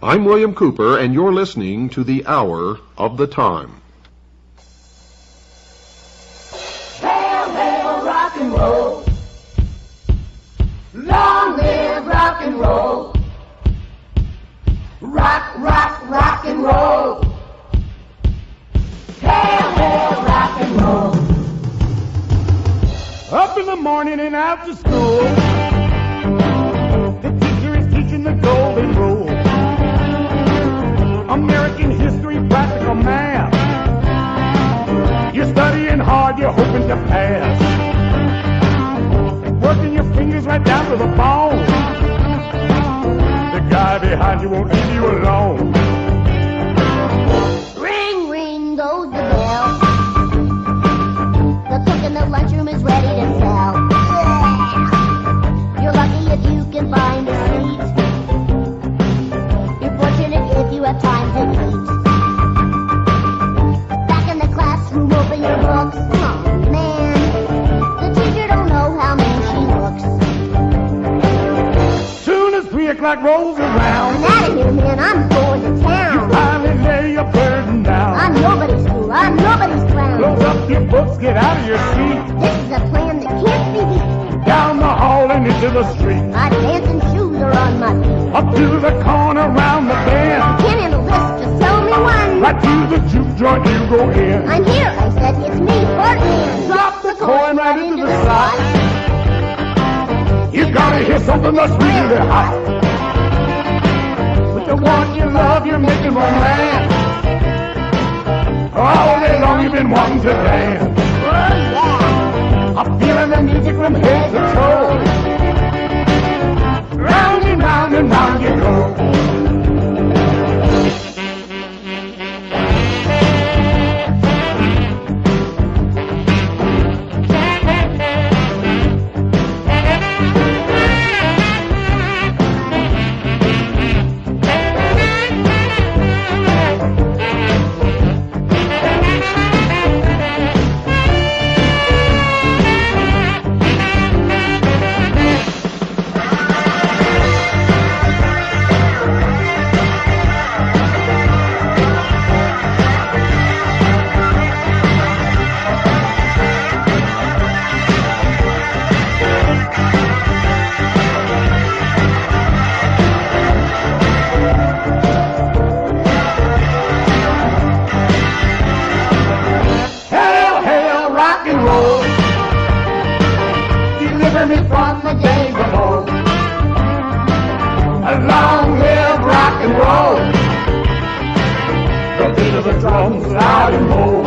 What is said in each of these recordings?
I'm William Cooper, and you're listening to The Hour of the Time. Hail, hail, rock and roll. Long live rock and roll. Rock, rock, rock and roll. Hail, hail, rock and roll. Up in the morning and out to school. The teacher is teaching the golden rule. American history, practical math. You're studying hard, you're hoping to pass. Working your fingers right down to the bone. The guy behind you won't leave you alone. Ring, ring goes the bell. The cook in the lunchroom is ready to sell. You're lucky if you can find a seat. You're fortunate if you have time to eat. Back in the classroom, open your books. Oh man, the teacher don't know how mean she looks. Soon as 3 o'clock rolls around, I'm out of here, man, I'm going to town. finally lay your burden down. I'm nobody's fool, I'm nobody's clown. Close up your books, get out of your seat. This is a plan that can't be beat. Down the hall and into the street. My dancing shoes are on my feet. Up to the corner, round the bend. Can't handle this, just tell me when. Right to the juke joint you go in. I'm here, I said, it's me, Portland. Drop the coin right into the slot. You gotta hear something that's really hot. With the one you love, you're making romance. All day long you've been wanting to dance. Oh yeah. I'm feeling the music from head to toe. Round and round and round you go. Deliver me from the days of old. A long live rock and roll. The beat of the drums loud and bold.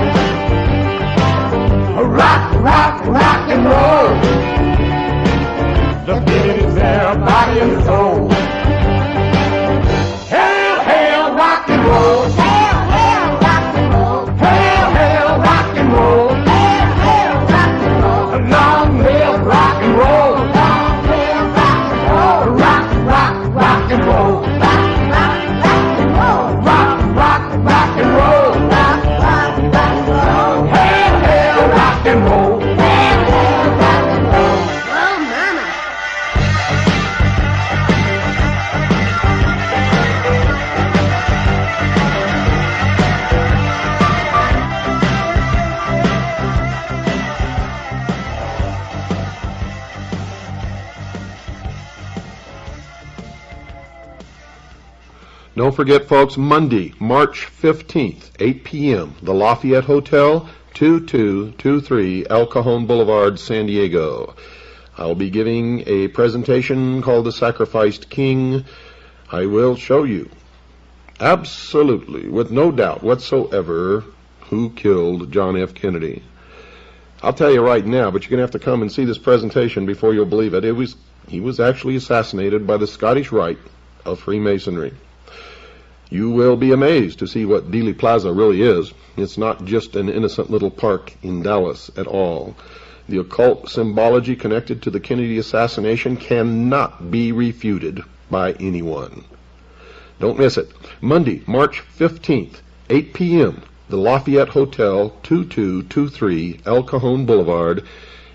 A rock, rock, rock and roll. The beat is their body and soul. Hail, hail, rock and roll. Hail, hail, rock and roll. Hail, hail, rock and roll. Hail, hail, rock and roll. Long live rock and roll. Long live rock and roll. Rock, rock, rock and roll. Rock, rock, rock and roll. Rock, rock, rock and roll. Rock, rock, rock and roll. Hail, hail, rock and roll. Hail, hail, rock and roll. Oh, mama. Don't forget, folks, Monday, March 15th, 8 p.m., the Lafayette Hotel, 2223 El Cajon Boulevard, San Diego. I'll be giving a presentation called The Sacrificed King. I will show you, absolutely, with no doubt whatsoever, who killed John F. Kennedy. I'll tell you right now, but you're going to have to come and see this presentation before you'll believe it. He was actually assassinated by the Scottish Rite of Freemasonry. You will be amazed to see what Dealey Plaza really is. It's not just an innocent little park in Dallas at all. The occult symbology connected to the Kennedy assassination cannot be refuted by anyone. Don't miss it. Monday, March 15th, 8 p.m., the Lafayette Hotel, 2223 El Cajon Boulevard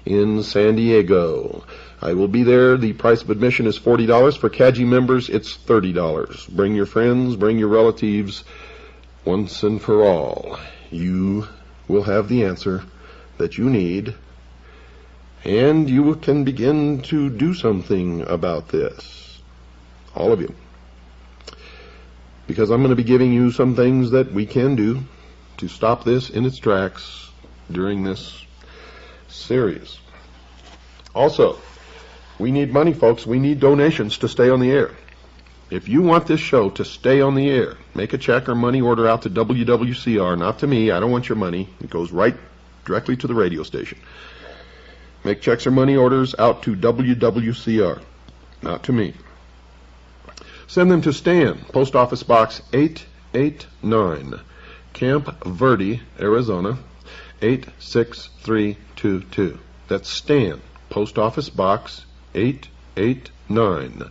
in San Diego. I will be there. The price of admission is $40. For CAGI members, it's $30. Bring your friends, bring your relatives. Once and for all, you will have the answer that you need, and you can begin to do something about this. All of you. Because I'm going to be giving you some things that we can do to stop this in its tracks during this series. Also, we need money, folks. We need donations to stay on the air. If you want this show to stay on the air, make a check or money order out to WWCR, not to me. I don't want your money. It goes right directly to the radio station. Make checks or money orders out to WWCR, not to me. Send them to Stan, Post Office Box 889, Camp Verde, Arizona, 86322. That's Stan, Post Office Box 889,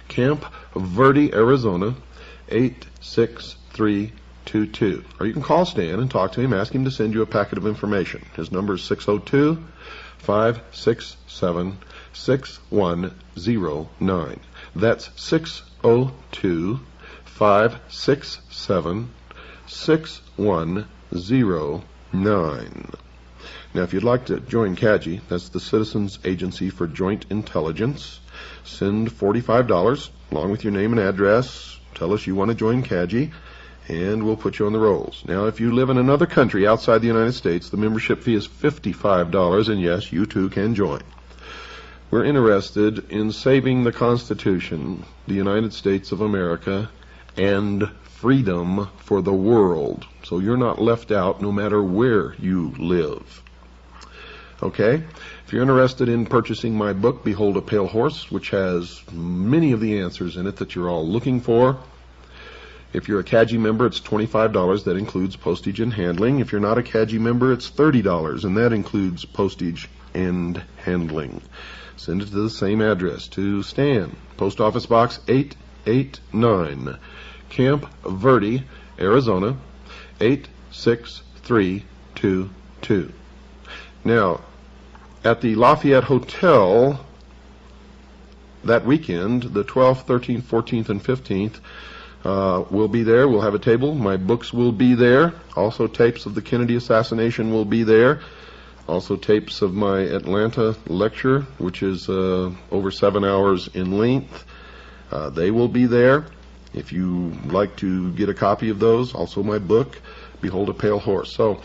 Camp Verde, Arizona, 86322. Or you can call Stan and talk to him, ask him to send you a packet of information. His number is 602-567-6109. That's 602-567-6109. Now, if you'd like to join CAGI, that's the Citizens Agency for Joint Intelligence, send $45 along with your name and address. Tell us you want to join CAGI, and we'll put you on the rolls. Now, if you live in another country outside the United States, the membership fee is $55, and yes, you too can join. We're interested in saving the Constitution, the United States of America, and freedom for the world, so you're not left out no matter where you live. Okay? If you're interested in purchasing my book, Behold a Pale Horse, which has many of the answers in it that you're all looking for. If you're a CAGI member, it's $25. That includes postage and handling. If you're not a CAGI member, it's $30, and that includes postage and handling. Send it to the same address, to Stan, Post Office Box 889, Camp Verde, Arizona, 86322. Now, at the Lafayette Hotel that weekend, the 12th, 13th, 14th, and 15th, we'll be there. We'll have a table. My books will be there. Also, tapes of the Kennedy assassination will be there. Also, tapes of my Atlanta lecture, which is over 7 hours in length. They will be there. If you like to get a copy of those, also my book, Behold a Pale Horse. So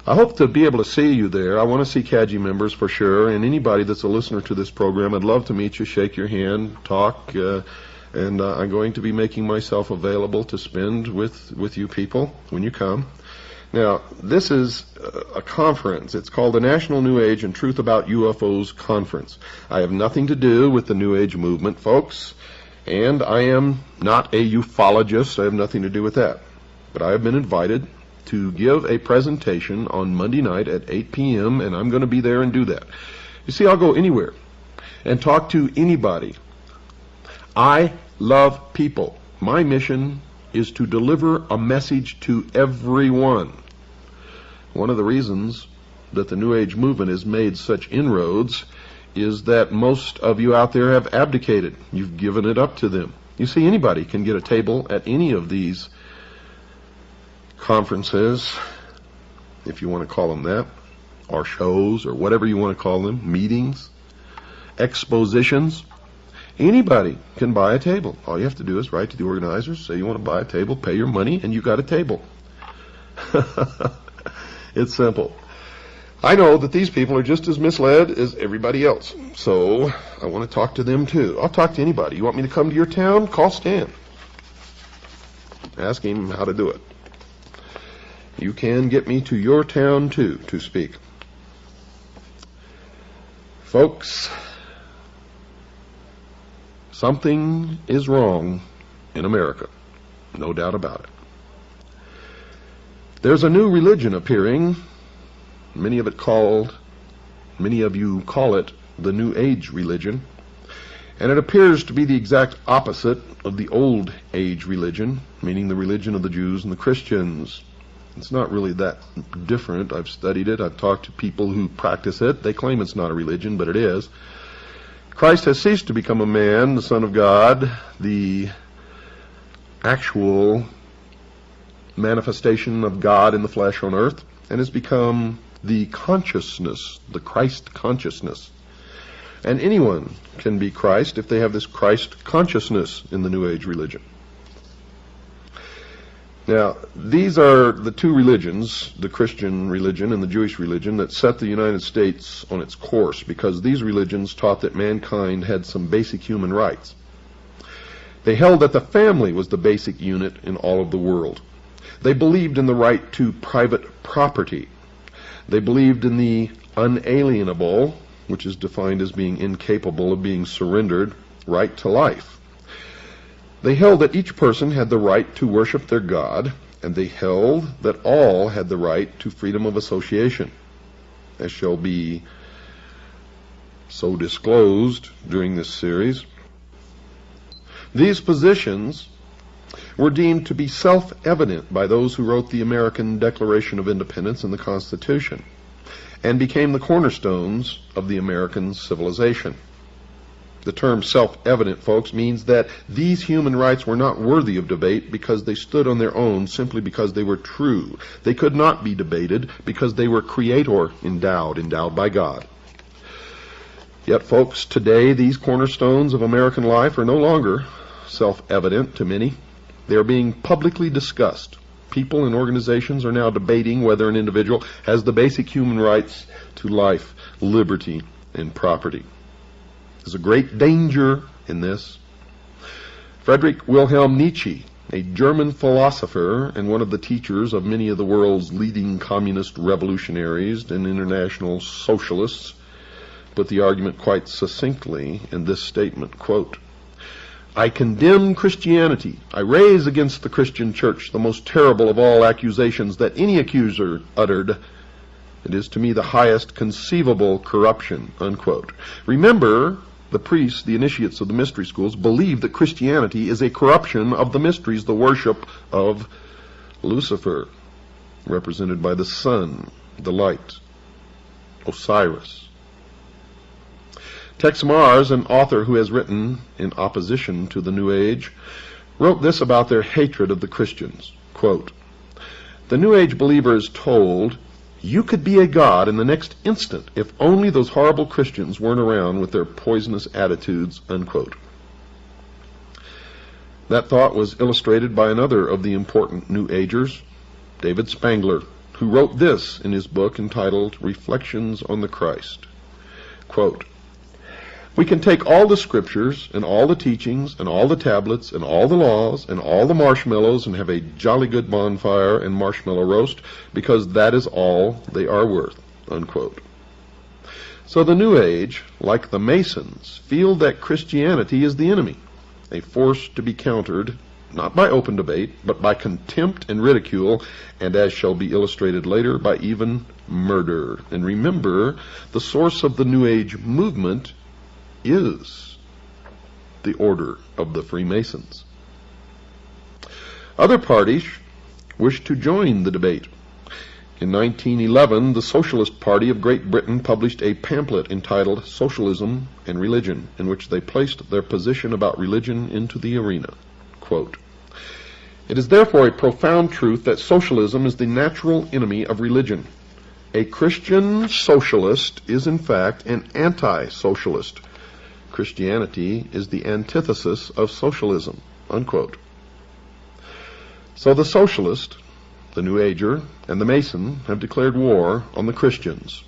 I hope to be able to see you there. I want to see CAGI members for sure, and anybody that's a listener to this program. I'd love to meet you, shake your hand, talk, and I'm going to be making myself available to spend with you people when you come. Now, this is a conference. It's called the National New Age and Truth About UFOs Conference. I have nothing to do with the New Age movement, folks, and I am not a ufologist. I have nothing to do with that. But I have been invited to give a presentation on Monday night at 8 p.m., and I'm going to be there and do that. You see, I'll go anywhere and talk to anybody. I love people. My mission is to deliver a message to everyone. One of the reasons that the New Age movement has made such inroads is that most of you out there have abdicated. You've given it up to them. You see, anybody can get a table at any of these conferences, if you want to call them that, or shows, or whatever you want to call them, meetings, expositions, Anybody can buy a table. All you have to do is write to the organizers, say you want to buy a table, pay your money, and you got a table. It's simple. I know that these people are just as misled as everybody else, so I want to talk to them too. I'll talk to anybody. You want me to come to your town? Call Stan. Ask him how to do it. You can get me to your town too, to speak. Folks, something is wrong in America, no doubt about it. There's a new religion appearing. Many of you call it the New Age religion, and it appears to be the exact opposite of the Old Age religion, meaning the religion of the Jews and the Christians. It's not really that different. I've studied it. I've talked to people who practice it. They claim it's not a religion, but it is. Christ has ceased to become a man, the Son of God, the actual manifestation of God in the flesh on earth, and has become the consciousness, the Christ consciousness. And anyone can be Christ if they have this Christ consciousness in the New Age religion. Now, these are the two religions, the Christian religion and the Jewish religion, that set the United States on its course, because these religions taught that mankind had some basic human rights. They held that the family was the basic unit in all of the world. They believed in the right to private property. They believed in the unalienable, which is defined as being incapable of being surrendered, right to life. They held that each person had the right to worship their God, and they held that all had the right to freedom of association, as shall be so disclosed during this series. These positions were deemed to be self-evident by those who wrote the American Declaration of Independence and the Constitution, and became the cornerstones of the American civilization. The term self-evident, folks, means that these human rights were not worthy of debate because they stood on their own, simply because they were true. They could not be debated because they were creator endowed by God. Yet, folks, today these cornerstones of American life are no longer self-evident to many. They are being publicly discussed. People and organizations are now debating whether an individual has the basic human rights to life, liberty, and property. There's a great danger in this. Friedrich Wilhelm Nietzsche, a German philosopher and one of the teachers of many of the world's leading communist revolutionaries and international socialists, put the argument quite succinctly in this statement, quote, "I condemn Christianity. I raise against the Christian church the most terrible of all accusations that any accuser uttered. It is to me the highest conceivable corruption," unquote. Remember, the priests, the initiates of the mystery schools, believe that Christianity is a corruption of the mysteries, the worship of Lucifer, represented by the sun, the light, Osiris. Tex Mars, an author who has written in opposition to the New Age, wrote this about their hatred of the Christians. Quote, "The New Age believer is told, you could be a god in the next instant if only those horrible Christians weren't around with their poisonous attitudes," unquote. That thought was illustrated by another of the important New Agers, David Spangler, who wrote this in his book entitled Reflections on the Christ. Quote, "We can take all the scriptures and all the teachings and all the tablets and all the laws and all the marshmallows and have a jolly good bonfire and marshmallow roast because that is all they are worth," unquote. So the New Age, like the Masons, feel that Christianity is the enemy, a force to be countered not by open debate, but by contempt and ridicule, and as shall be illustrated later, by even murder. And remember, the source of the New Age movement is the order of the Freemasons. Other parties wish to join the debate. In 1911, the Socialist Party of Great Britain published a pamphlet entitled Socialism and Religion, in which they placed their position about religion into the arena. Quote, "It is therefore a profound truth that socialism is the natural enemy of religion. A Christian socialist is in fact an anti-socialist. Christianity is the antithesis of socialism, unquote. So the socialist, the New Ager, and the Mason have declared war on the Christians.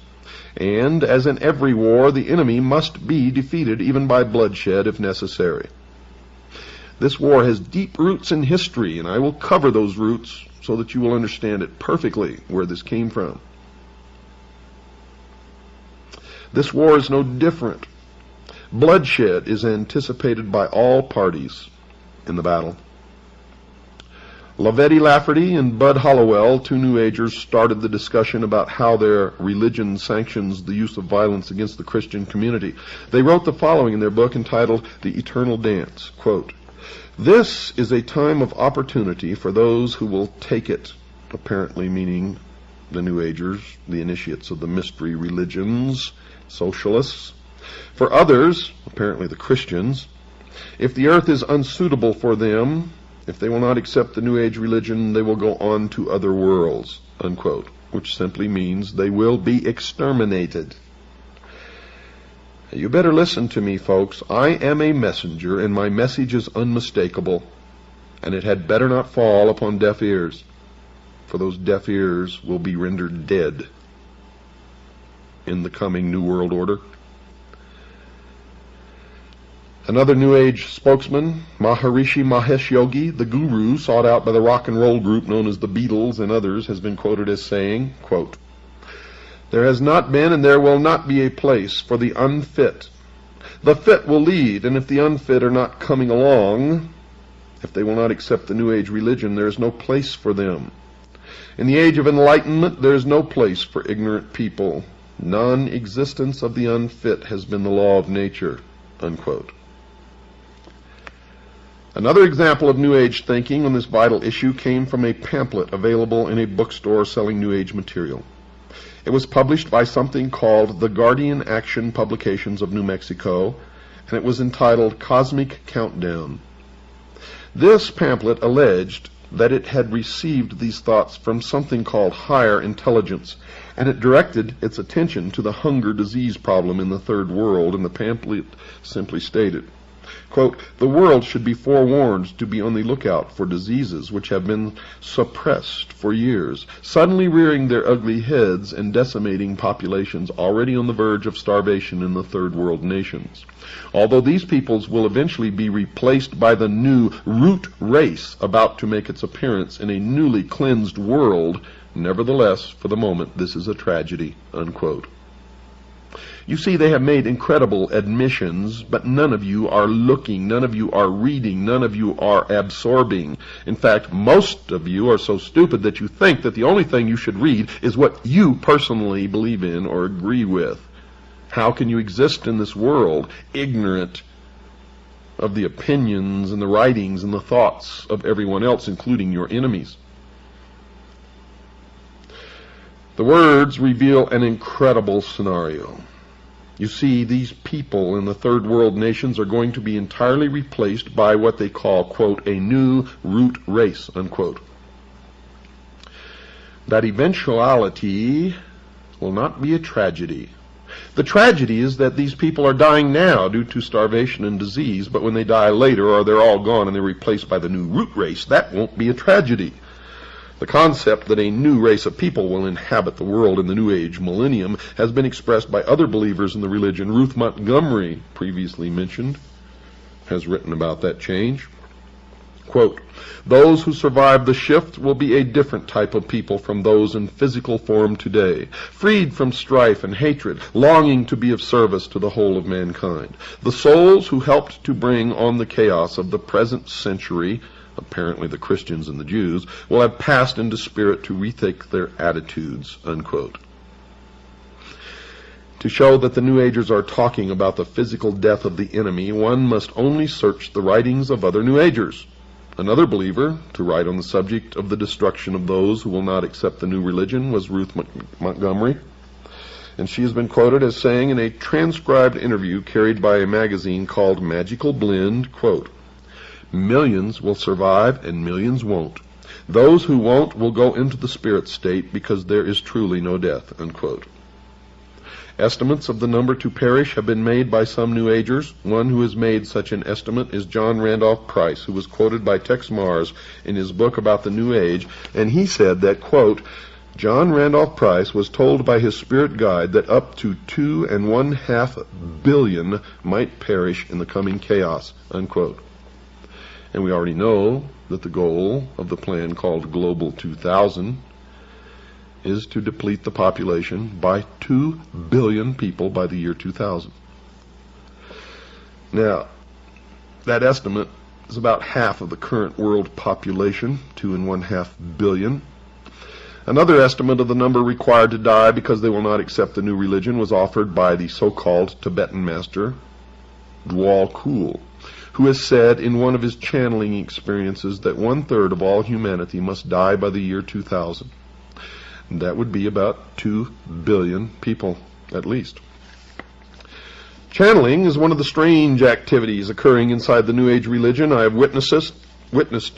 And, as in every war, the enemy must be defeated, even by bloodshed if necessary. This war has deep roots in history, and I will cover those roots so that you will understand it perfectly where this came from. This war is no different. Bloodshed is anticipated by all parties in the battle. Lavetti Lafferty and Bud Hollowell, two New Agers, started the discussion about how their religion sanctions the use of violence against the Christian community. They wrote the following in their book entitled The Eternal Dance, quote, "This is a time of opportunity for those who will take it," apparently meaning the New Agers, the initiates of the mystery religions, socialists. "For others," apparently the Christians, "if the earth is unsuitable for them, if they will not accept the New Age religion, they will go on to other worlds," unquote, which simply means they will be exterminated. You better listen to me, folks. I am a messenger, and my message is unmistakable, and it had better not fall upon deaf ears, for those deaf ears will be rendered dead in the coming New World Order. Another New Age spokesman, Maharishi Mahesh Yogi, the guru sought out by the rock and roll group known as the Beatles and others, has been quoted as saying, quote, "There has not been and there will not be a place for the unfit. The fit will lead, and if the unfit are not coming along, if they will not accept the New Age religion, there is no place for them. In the age of enlightenment, there is no place for ignorant people. Non-existence of the unfit has been the law of nature," unquote. Another example of New Age thinking on this vital issue came from a pamphlet available in a bookstore selling New Age material. It was published by something called the Guardian Action Publications of New Mexico, and it was entitled Cosmic Countdown. This pamphlet alleged that it had received these thoughts from something called higher intelligence, and it directed its attention to the hunger disease problem in the Third World, and the pamphlet simply stated, quote, "The world should be forewarned to be on the lookout for diseases which have been suppressed for years, suddenly rearing their ugly heads and decimating populations already on the verge of starvation in the Third World nations. Although these peoples will eventually be replaced by the new root race about to make its appearance in a newly cleansed world, nevertheless, for the moment, this is a tragedy," unquote. You see, they have made incredible admissions, but none of you are looking, none of you are reading, none of you are absorbing. In fact, most of you are so stupid that you think that the only thing you should read is what you personally believe in or agree with. How can you exist in this world ignorant of the opinions and the writings and the thoughts of everyone else, including your enemies? The words reveal an incredible scenario. You see, these people in the Third World nations are going to be entirely replaced by what they call, quote, "a new root race," unquote. That eventuality will not be a tragedy. The tragedy is that these people are dying now due to starvation and disease, but when they die later, or they're all gone and they're replaced by the new root race, that won't be a tragedy. The concept that a new race of people will inhabit the world in the New Age millennium has been expressed by other believers in the religion. Ruth Montgomery, previously mentioned, has written about that change. Quote, "Those who survive the shift will be a different type of people from those in physical form today, freed from strife and hatred, longing to be of service to the whole of mankind. The souls who helped to bring on the chaos of the present century, apparently the Christians and the Jews, will have passed into spirit to rethink their attitudes," unquote. To show that the New Agers are talking about the physical death of the enemy, one must only search the writings of other New Agers. Another believer to write on the subject of the destruction of those who will not accept the new religion was Ruth Montgomery, and she has been quoted as saying in a transcribed interview carried by a magazine called Magical Blend, quote, "Millions will survive and millions won't. Those who won't will go into the spirit state because there is truly no death," unquote. Estimates of the number to perish have been made by some New Agers. One who has made such an estimate is John Randolph Price, who was quoted by Tex Mars in his book about the New Age, and he said that, quote, John Randolph Price was told by his spirit guide that up to 2.5 billion might perish in the coming chaos, unquote. And we already know that the goal of the plan called Global 2000 is to deplete the population by 2 billion people by the year 2000. Now, that estimate is about half of the current world population, 2.5 billion. Another estimate of the number required to die because they will not accept the new religion was offered by the so-called Tibetan master, Djwhal Khul, who has said in one of his channeling experiences that 1/3 of all humanity must die by the year 2000. And that would be about 2 billion people, at least. Channeling is one of the strange activities occurring inside the New Age religion. I have witnessed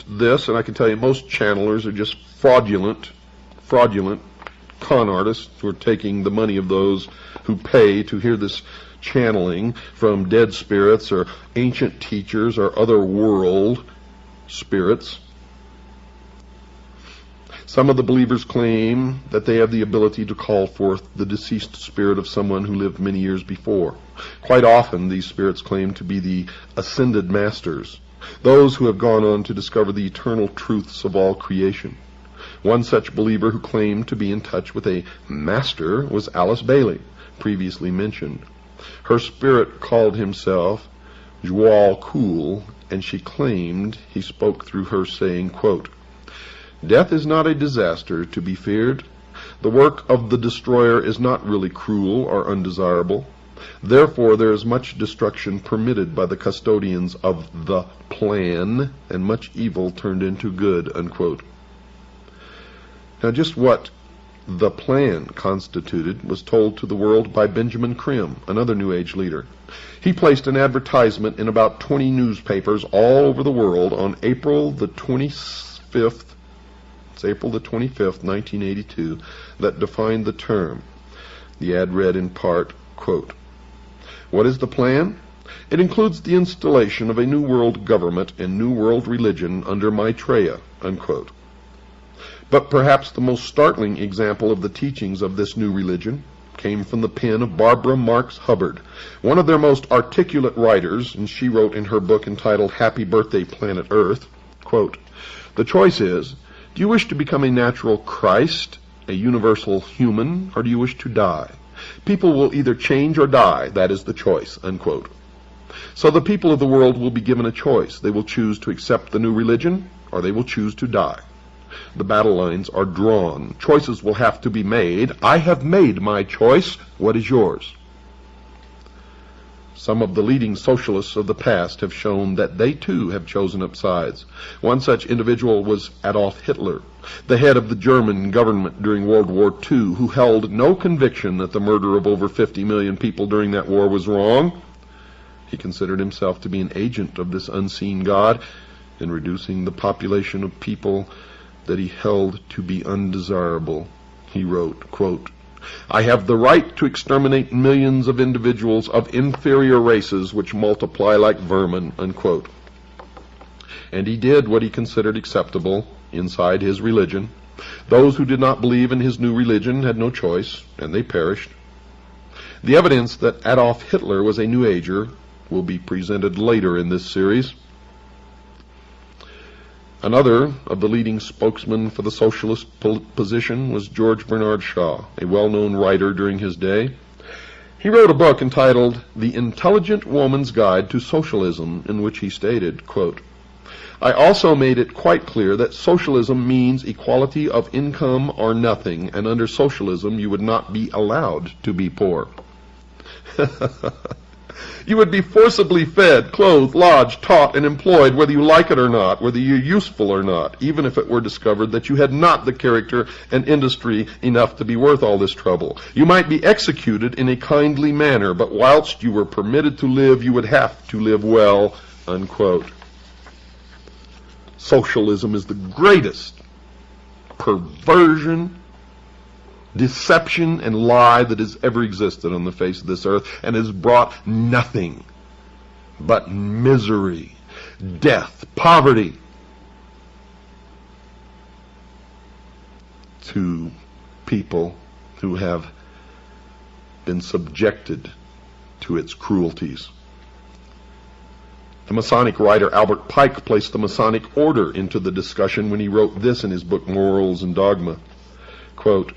this, and I can tell you most channelers are just fraudulent con artists who are taking the money of those who pay to hear this channeling from dead spirits or ancient teachers or other world spirits. Some of the believers claim that they have the ability to call forth the deceased spirit of someone who lived many years before. Quite often, these spirits claim to be the ascended masters, those who have gone on to discover the eternal truths of all creation. One such believer who claimed to be in touch with a master was Alice Bailey, previously mentioned. Her spirit called himself Djwhal Khul, and she claimed he spoke through her, saying, quote, Death is not a disaster to be feared. The work of the destroyer is not really cruel or undesirable. Therefore, there is much destruction permitted by the custodians of the plan, and much evil turned into good, unquote. Now, just what the plan constituted was told to the world by Benjamin Krim, another New Age leader. He placed an advertisement in about 20 newspapers all over the world on April the 25th, April the 25th, 1982, that defined the term. The ad read in part, quote, What is the plan? It includes the installation of a new world government and new world religion under Maitreya, unquote. But perhaps the most startling example of the teachings of this new religion came from the pen of Barbara Marx Hubbard, one of their most articulate writers, and she wrote in her book entitled Happy Birthday, Planet Earth, quote, The choice is, do you wish to become a natural Christ, a universal human, or do you wish to die? People will either change or die. That is the choice, unquote. So the people of the world will be given a choice. They will choose to accept the new religion, or they will choose to die. The battle lines are drawn. Choices will have to be made. I have made my choice. What is yours? Some of the leading socialists of the past have shown that they too have chosen up sides. One such individual was Adolf Hitler, the head of the German government during World War II, who held no conviction that the murder of over 50 million people during that war was wrong. He considered himself to be an agent of this unseen God in reducing the population of people that he held to be undesirable. He wrote, quote, I have the right to exterminate millions of individuals of inferior races which multiply like vermin, unquote. And he did what he considered acceptable inside his religion. Those who did not believe in his new religion had no choice, and they perished. The evidence that Adolf Hitler was a New Ager will be presented later in this series. Another of the leading spokesmen for the socialist position was George Bernard Shaw, a well-known writer during his day. He wrote a book entitled The Intelligent Woman's Guide to Socialism, in which he stated, quote, I also made it quite clear that socialism means equality of income or nothing, and under socialism you would not be allowed to be poor. You would be forcibly fed, clothed, lodged, taught, and employed whether you like it or not, whether you're useful or not, even if it were discovered that you had not the character and industry enough to be worth all this trouble. You might be executed in a kindly manner, but whilst you were permitted to live, you would have to live well, unquote. Socialism is the greatest perversion deception and lie that has ever existed on the face of this earth, and has brought nothing but misery, death, poverty to people who have been subjected to its cruelties. The Masonic writer Albert Pike placed the Masonic order into the discussion when he wrote this in his book Morals and Dogma. Quote,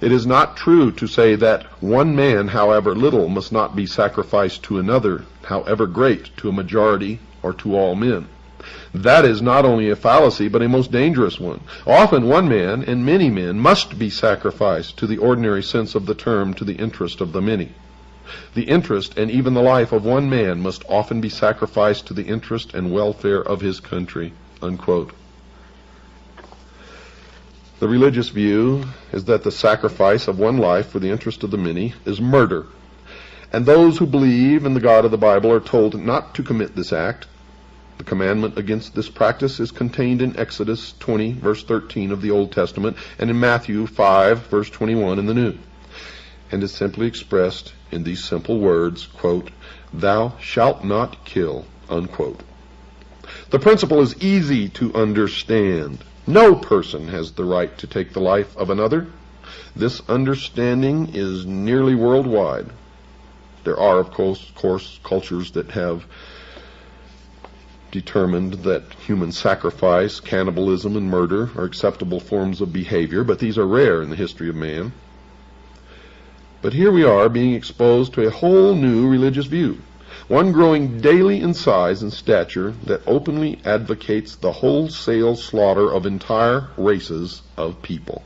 "It is not true to say that one man, however little, must not be sacrificed to another, however great, to a majority or to all men. That is not only a fallacy, but a most dangerous one. Often one man and many men must be sacrificed, to the ordinary sense of the term, to the interest of the many. The interest and even the life of one man must often be sacrificed to the interest and welfare of his country." Unquote. The religious view is that the sacrifice of one life for the interest of the many is murder, and those who believe in the God of the Bible are told not to commit this act. The commandment against this practice is contained in Exodus 20, verse 13 of the Old Testament, and in Matthew 5, verse 21 in the New, and is simply expressed in these simple words, quote, "Thou shalt not kill," unquote. The principle is easy to understand. No person has the right to take the life of another. This understanding is nearly worldwide. There are, of course, cultures that have determined that human sacrifice, cannibalism, and murder are acceptable forms of behavior, but these are rare in the history of man. But here we are being exposed to a whole new religious view, one growing daily in size and stature, that openly advocates the wholesale slaughter of entire races of people.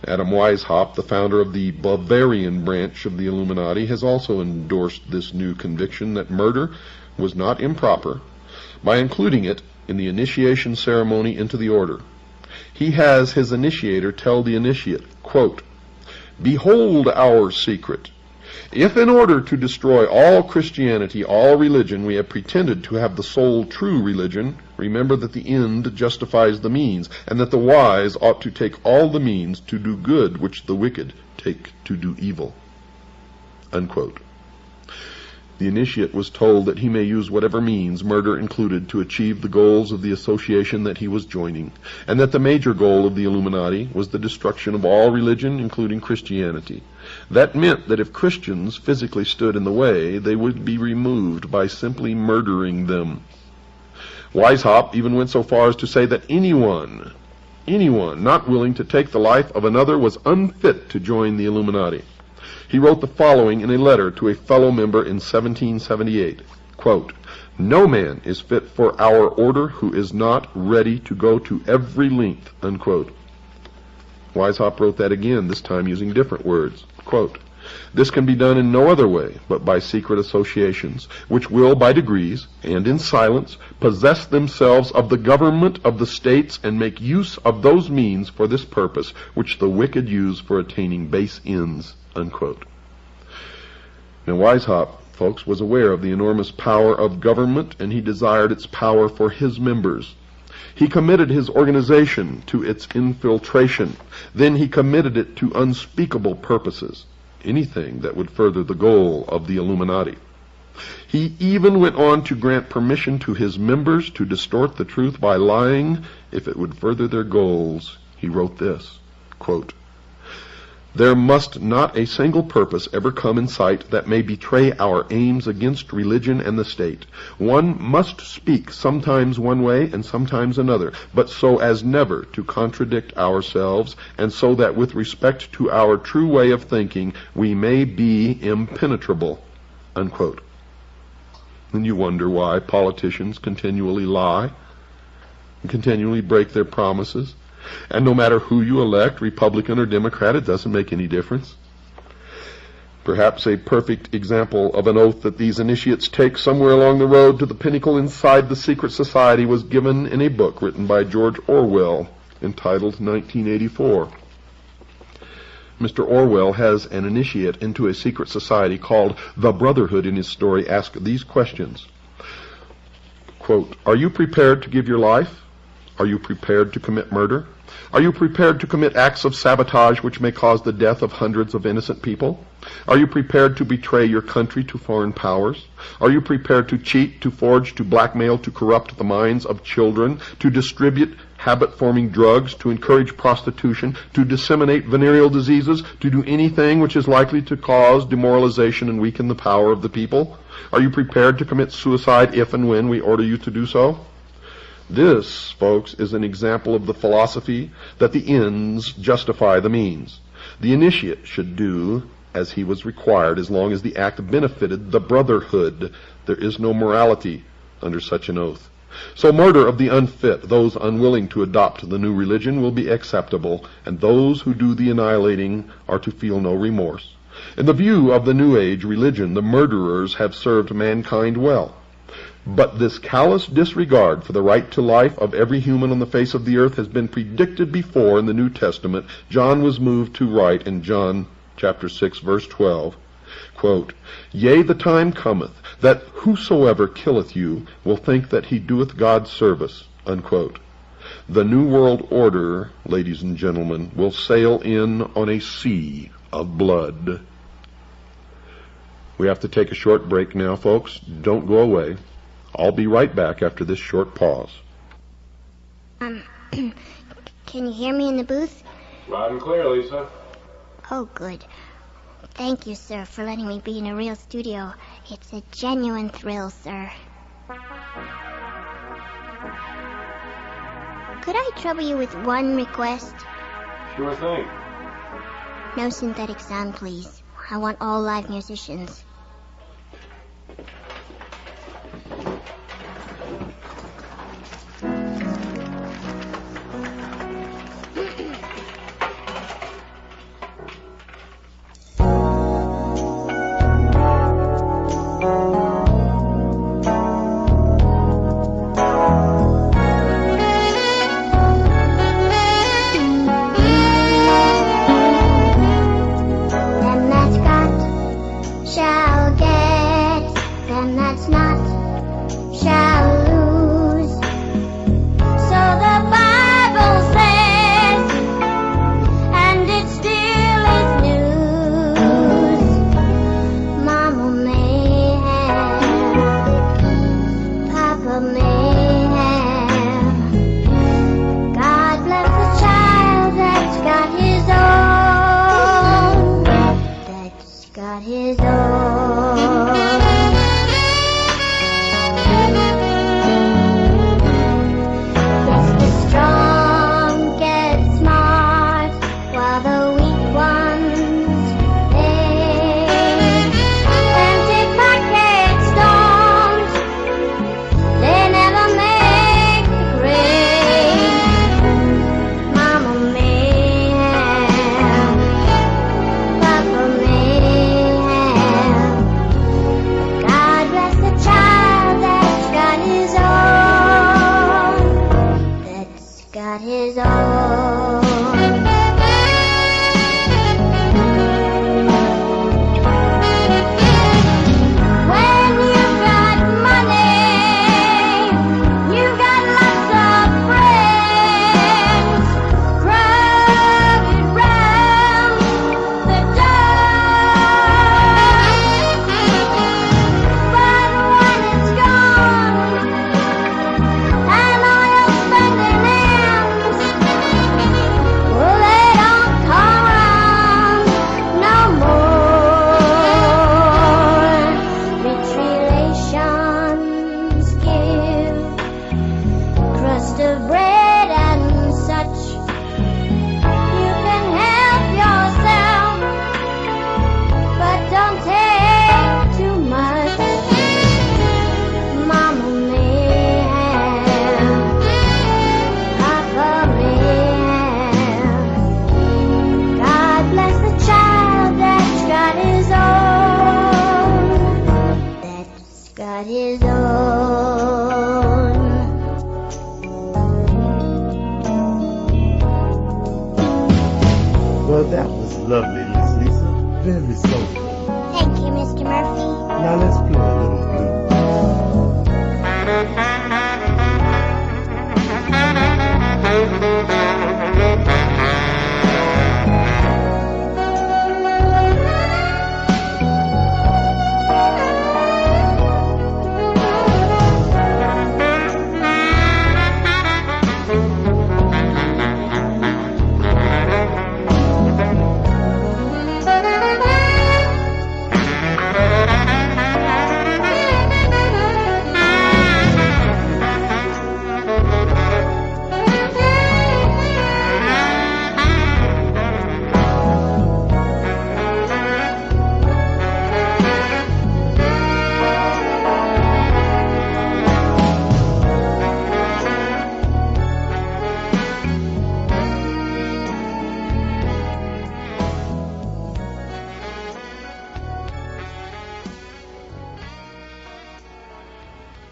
Adam Weishaupt, the founder of the Bavarian branch of the Illuminati, has also endorsed this new conviction that murder was not improper by including it in the initiation ceremony into the order. He has his initiator tell the initiate, quote, "Behold our secret. If in order to destroy all Christianity, all religion, we have pretended to have the sole true religion, remember that the end justifies the means, and that the wise ought to take all the means to do good which the wicked take to do evil." Unquote. The initiate was told that he may use whatever means, murder included, to achieve the goals of the association that he was joining, and that the major goal of the Illuminati was the destruction of all religion, including Christianity. That meant that if Christians physically stood in the way, they would be removed by simply murdering them. Weishaupt even went so far as to say that anyone not willing to take the life of another was unfit to join the Illuminati. He wrote the following in a letter to a fellow member in 1778, quote, "No man is fit for our order who is not ready to go to every length," unquote. Weishaupt wrote that again, this time using different words, quote, "This can be done in no other way but by secret associations, which will by degrees, and in silence, possess themselves of the government of the states and make use of those means for this purpose, which the wicked use for attaining base ends," unquote. Now Weishaupt, folks, was aware of the enormous power of government, and he desired its power for his members. He committed his organization to its infiltration. Then he committed it to unspeakable purposes, anything that would further the goal of the Illuminati. He even went on to grant permission to his members to distort the truth by lying if it would further their goals. He wrote this, quote, "There must not a single purpose ever come in sight that may betray our aims against religion and the state. One must speak sometimes one way and sometimes another, but so as never to contradict ourselves, and so that with respect to our true way of thinking we may be impenetrable," unquote. And you wonder why politicians continually lie and continually break their promises. And no matter who you elect, Republican or Democrat, it doesn't make any difference. Perhaps a perfect example of an oath that these initiates take somewhere along the road to the pinnacle inside the secret society was given in a book written by George Orwell entitled 1984. Mr. Orwell has an initiate into a secret society called the Brotherhood in his story ask these questions. Quote, "Are you prepared to give your life? Are you prepared to commit murder? Are you prepared to commit acts of sabotage which may cause the death of hundreds of innocent people? Are you prepared to betray your country to foreign powers? Are you prepared to cheat, to forge, to blackmail, to corrupt the minds of children, to distribute habit-forming drugs, to encourage prostitution, to disseminate venereal diseases, to do anything which is likely to cause demoralization and weaken the power of the people? Are you prepared to commit suicide if and when we order you to do so? This, folks, is an example of the philosophy that the ends justify the means. The initiate should do as he was required as long as the act benefited the brotherhood. There is no morality under such an oath. So murder of the unfit, those unwilling to adopt the new religion, will be acceptable, and those who do the annihilating are to feel no remorse. In the view of the New Age religion, the murderers have served mankind well. But this callous disregard for the right to life of every human on the face of the earth has been predicted before in the New Testament. John was moved to write in John chapter 6, verse 12, quote, "Yea, the time cometh, that whosoever killeth you will think that he doeth God service," unquote. The New World Order, ladies and gentlemen, will sail in on a sea of blood. We have to take a short break now, folks. Don't go away. I'll be right back after this short pause. Can you hear me in the booth? Loud and clear, Lisa. Oh, good. Thank you, sir, for letting me be in a real studio. It's a genuine thrill, sir. Could I trouble you with one request? Sure thing. No synthetic sound, please. I want all live musicians. Well, that was lovely, Miss Lisa. Very soulful. Thank you, Mr. Murphy. Now let's play a little blues.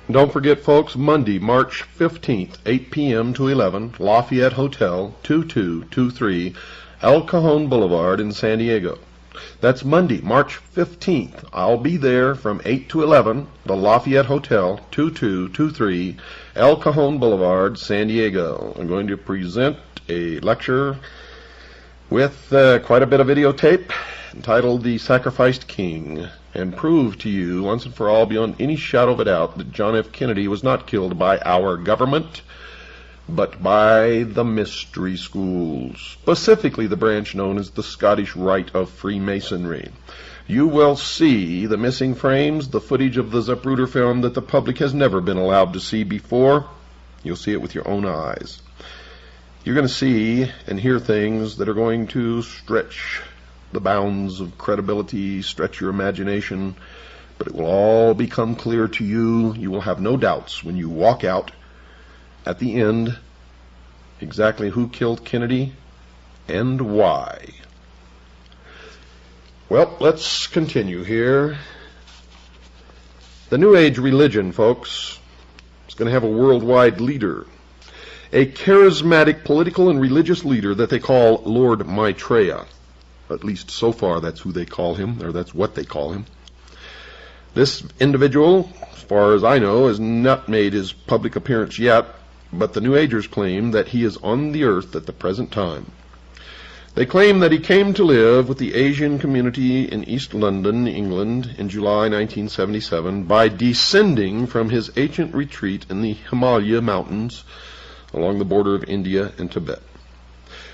Don't forget, folks, Monday, March 15th, 8 p.m. to 11, Lafayette Hotel, 2223 El Cajon Boulevard in San Diego. That's Monday, March 15th. I'll be there from 8 to 11, the Lafayette Hotel, 2223 El Cajon Boulevard, San Diego. I'm going to present a lecture with quite a bit of videotape entitled The Sacrificed King, and prove to you once and for all beyond any shadow of a doubt that John F. Kennedy was not killed by our government, but by the mystery schools, specifically the branch known as the Scottish Rite of Freemasonry. You will see the missing frames, the footage of the Zapruder film that the public has never been allowed to see before. You'll see it with your own eyes. You're going to see and hear things that are going to stretch the bounds of credibility, stretch your imagination, but it will all become clear to you. You will have no doubts when you walk out at the end exactly who killed Kennedy and why. Well, let's continue here. The New Age religion, folks, is going to have a worldwide leader, a charismatic political and religious leader that they call Lord Maitreya. At least so far that's who they call him, or that's what they call him. This individual, as far as I know, has not made his public appearance yet, but the New Agers claim that he is on the earth at the present time. They claim that he came to live with the Asian community in East London, England, in July 1977 by descending from his ancient retreat in the Himalaya Mountains along the border of India and Tibet.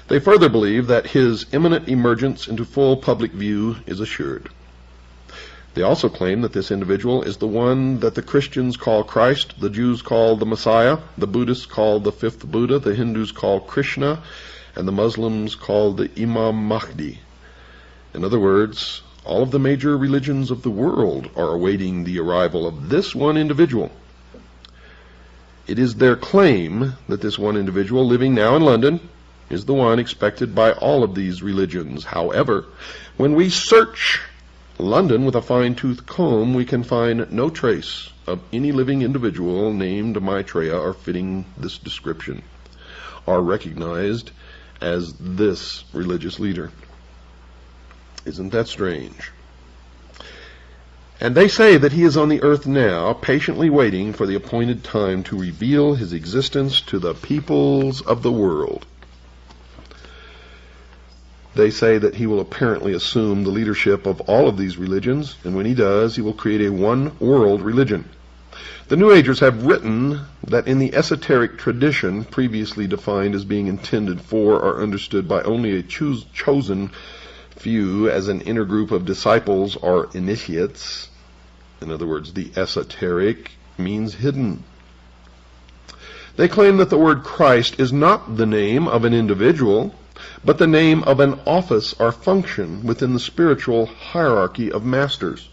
They further believe that his imminent emergence into full public view is assured. They also claim that this individual is the one that the Christians call Christ, the Jews call the Messiah, the Buddhists call the fifth Buddha, the Hindus call Krishna, and the Muslims call the Imam Mahdi. In other words, all of the major religions of the world are awaiting the arrival of this one individual. It is their claim that this one individual living now in London is the one expected by all of these religions. However, when we search London with a fine-tooth comb, we can find no trace of any living individual named Maitreya or fitting this description, or recognized as this religious leader. Isn't that strange? And they say that he is on the earth now, patiently waiting for the appointed time to reveal his existence to the peoples of the world. They say that he will apparently assume the leadership of all of these religions, and when he does, he will create a one-world religion. The New Agers have written that in the esoteric tradition, previously defined as being intended for or understood by only a chosen few as an inner group of disciples or initiates, in other words, the esoteric means hidden. They claim that the word Christ is not the name of an individual, but the name of an office or function within the spiritual hierarchy of masters.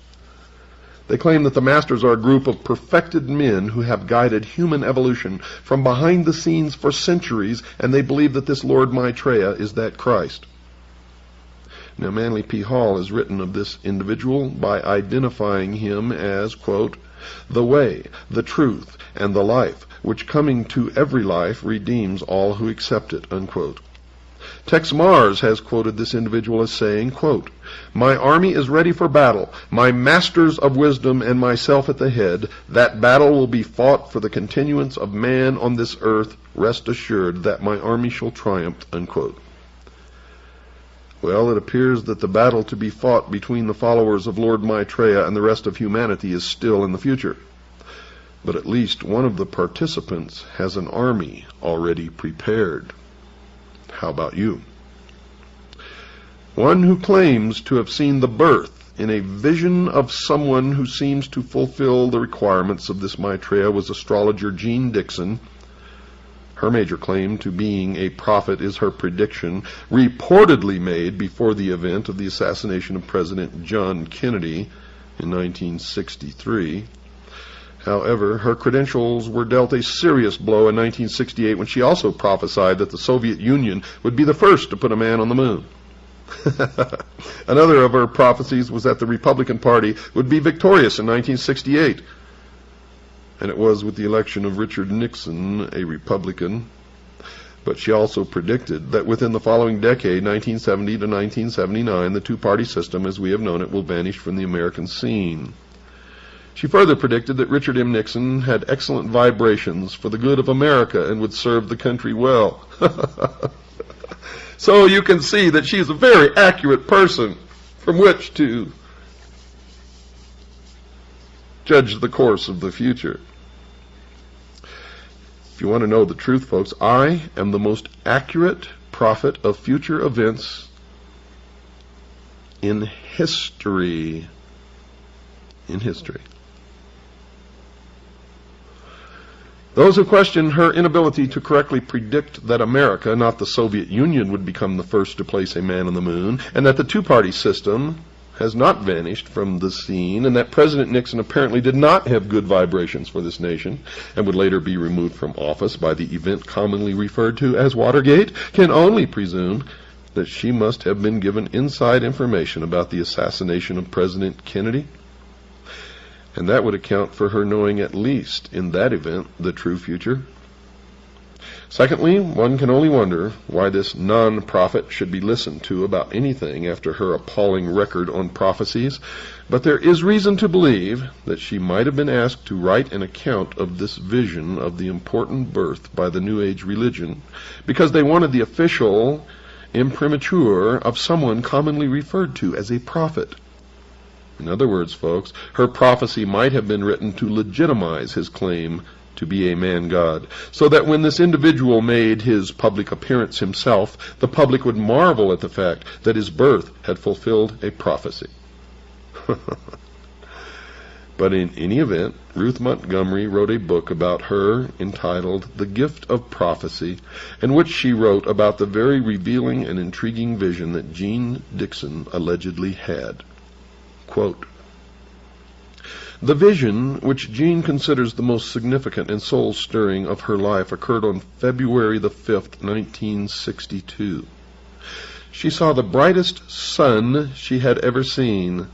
They claim that the masters are a group of perfected men who have guided human evolution from behind the scenes for centuries, and they believe that this Lord Maitreya is that Christ. Now, Manly P. Hall has written of this individual by identifying him as, quote, the way, the truth, and the life, which coming to every life redeems all who accept it, unquote. Tex Mars has quoted this individual as saying, quote, my army is ready for battle, my masters of wisdom and myself at the head. That battle will be fought for the continuance of man on this earth. Rest assured that my army shall triumph, unquote. Well, it appears that the battle to be fought between the followers of Lord Maitreya and the rest of humanity is still in the future. But at least one of the participants has an army already prepared. How about you? One who claims to have seen the birth in a vision of someone who seems to fulfill the requirements of this Maitreya was astrologer Jean Dixon. Her major claim to being a prophet is her prediction, reportedly made before the event of the assassination of President John Kennedy in 1963. However, her credentials were dealt a serious blow in 1968 when she also prophesied that the Soviet Union would be the first to put a man on the moon. Another of her prophecies was that the Republican Party would be victorious in 1968. and it was with the election of Richard Nixon, a Republican. But she also predicted that within the following decade, 1970 to 1979, the two-party system, as we have known it, will vanish from the American scene. She further predicted that Richard M. Nixon had excellent vibrations for the good of America and would serve the country well. So you can see that she is a very accurate person from which to judge the course of the future. If you want to know the truth, folks, I am the most accurate prophet of future events in history. In history. Those who question her inability to correctly predict that America, not the Soviet Union, would become the first to place a man on the moon, and that the two-party system has not vanished from the scene, and that President Nixon apparently did not have good vibrations for this nation, and would later be removed from office by the event commonly referred to as Watergate, can only presume that she must have been given inside information about the assassination of President Kennedy. And that would account for her knowing at least, in that event, the true future. Secondly, one can only wonder why this non-prophet should be listened to about anything after her appalling record on prophecies, but there is reason to believe that she might have been asked to write an account of this vision of the important birth by the New Age religion, because they wanted the official imprimatur of someone commonly referred to as a prophet. In other words, folks, her prophecy might have been written to legitimize his claim to be a man-god, so that when this individual made his public appearance himself, the public would marvel at the fact that his birth had fulfilled a prophecy. But in any event, Ruth Montgomery wrote a book about her entitled The Gift of Prophecy, in which she wrote about the very revealing and intriguing vision that Jeane Dixon allegedly had. Quote, "The vision, which Jeane considers the most significant and soul-stirring of her life, occurred on February the 5th, 1962. She saw the brightest sun she had ever seen."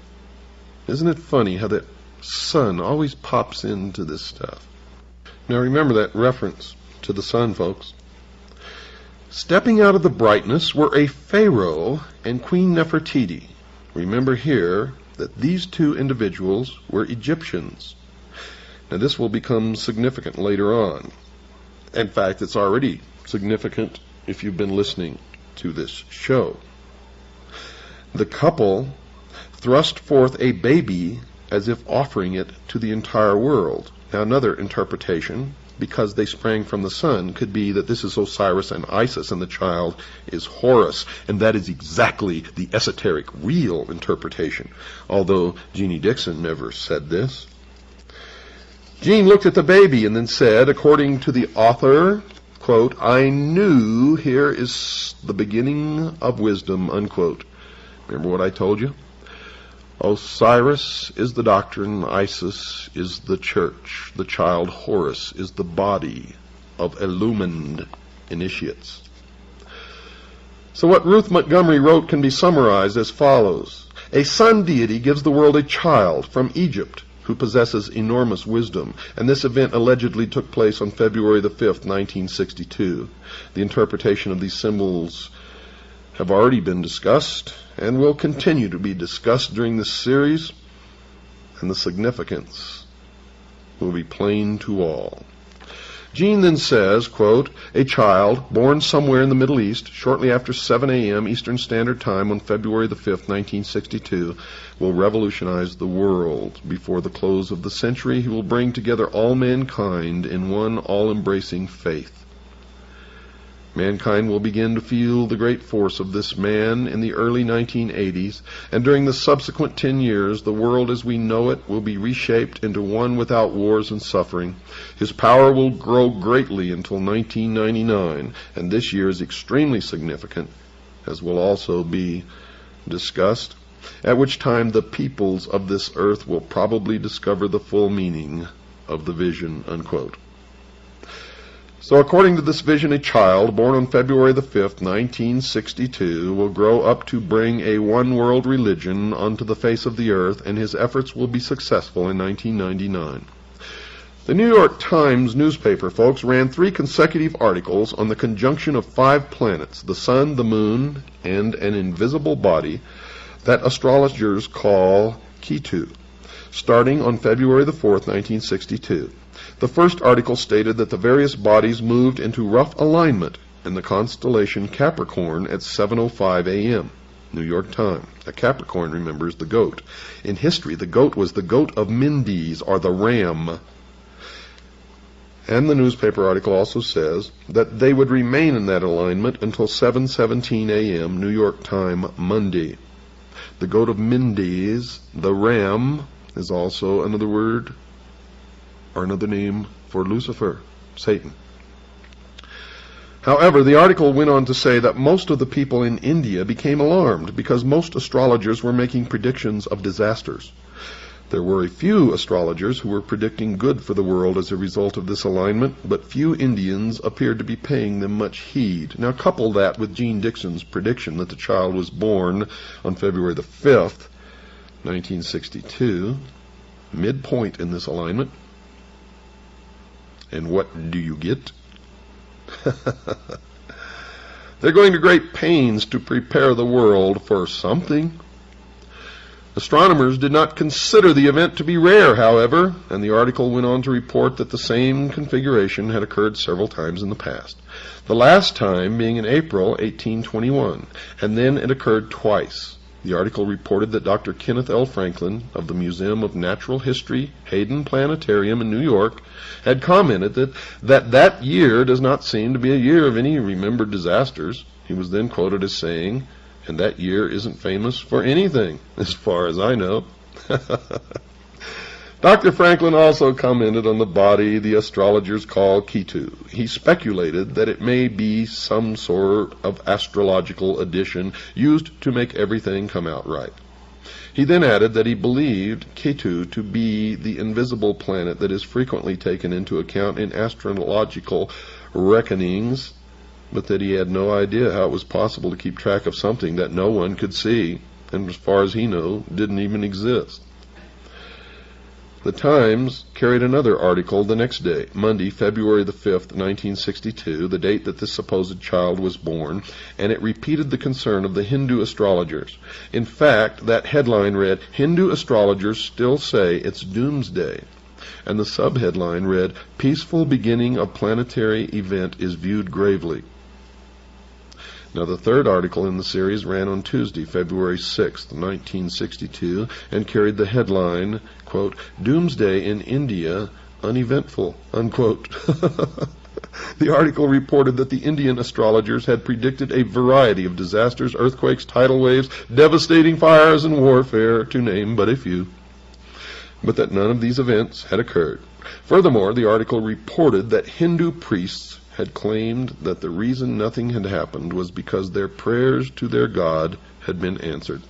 Isn't it funny how that sun always pops into this stuff? Now remember that reference to the sun, folks. "Stepping out of the brightness were a Pharaoh and Queen Nefertiti." Remember here that these two individuals were Egyptians. Now this will become significant later on. In fact, it's already significant if you've been listening to this show. The couple thrust forth a baby as if offering it to the entire world. Now another interpretation, because they sprang from the sun, could be that this is Osiris and Isis and the child is Horus, and that is exactly the esoteric, real interpretation, although Jeannie Dixon never said this. Jeane looked at the baby and then said, according to the author, quote, "I knew here is the beginning of wisdom," unquote. Remember what I told you? Osiris is the doctrine, Isis is the church, the child Horus is the body of illumined initiates. So what Ruth Montgomery wrote can be summarized as follows. A sun deity gives the world a child from Egypt who possesses enormous wisdom, and this event allegedly took place on February the 5th, 1962. The interpretation of these symbols have already been discussed and will continue to be discussed during this series, and the significance will be plain to all. Jeane then says, quote, "A child born somewhere in the Middle East shortly after 7 a.m. Eastern Standard Time on February the 5th, 1962, will revolutionize the world. Before the close of the century, he will bring together all mankind in one all-embracing faith. Mankind will begin to feel the great force of this man in the early 1980s, and during the subsequent 10 years, the world as we know it will be reshaped into one without wars and suffering. His power will grow greatly until 1999, and this year is extremely significant, as will also be discussed, at which time the peoples of this earth will probably discover the full meaning of the vision," unquote. So according to this vision, a child born on February the 5th, 1962, will grow up to bring a one-world religion onto the face of the earth, and his efforts will be successful in 1999. The New York Times newspaper, folks, ran 3 consecutive articles on the conjunction of 5 planets, the sun, the moon, and an invisible body that astrologers call Ketu, starting on February the 4th, 1962. The first article stated that the various bodies moved into rough alignment in the constellation Capricorn at 7:05 a.m. New York Times. A Capricorn, remember, is the goat. In history, the goat was the goat of Mendes, or the ram. And the newspaper article also says that they would remain in that alignment until 7:17 a.m. New York time Monday. The goat of Mendes, the ram, is also another word or another name for Lucifer, Satan. However, the article went on to say that most of the people in India became alarmed because most astrologers were making predictions of disasters. There were a few astrologers who were predicting good for the world as a result of this alignment, but few Indians appeared to be paying them much heed. Now couple that with Jean Dixon's prediction that the child was born on February the 5th, 1962, midpoint in this alignment. And what do you get? They're going to great pains to prepare the world for something. Astronomers did not consider the event to be rare, however, and the article went on to report that the same configuration had occurred several times in the past. The last time being in April 1821, and then it occurred twice. The article reported that Dr. Kenneth L. Franklin of the Museum of Natural History, Hayden Planetarium in New York, had commented that year does not seem to be a year of any remembered disasters. He was then quoted as saying, "And that year isn't famous for anything, as far as I know." Dr. Franklin also commented on the body the astrologers call Ketu. He speculated that it may be some sort of astrological addition used to make everything come out right. He then added that he believed Ketu to be the invisible planet that is frequently taken into account in astrological reckonings, but that he had no idea how it was possible to keep track of something that no one could see, and as far as he knew, didn't even exist. The Times carried another article the next day, Monday, February the 5th, 1962, the date that this supposed child was born, and it repeated the concern of the Hindu astrologers. In fact, that headline read, "Hindu astrologers still say it's doomsday," and the subheadline read, "Peaceful beginning of planetary event is viewed gravely." Now, the third article in the series ran on Tuesday, February 6th, 1962, and carried the headline, quote, "Doomsday in India, uneventful," unquote. The article reported that the Indian astrologers had predicted a variety of disasters, earthquakes, tidal waves, devastating fires, and warfare, to name but a few, but that none of these events had occurred. Furthermore, the article reported that Hindu priests had claimed that the reason nothing had happened was because their prayers to their God had been answered.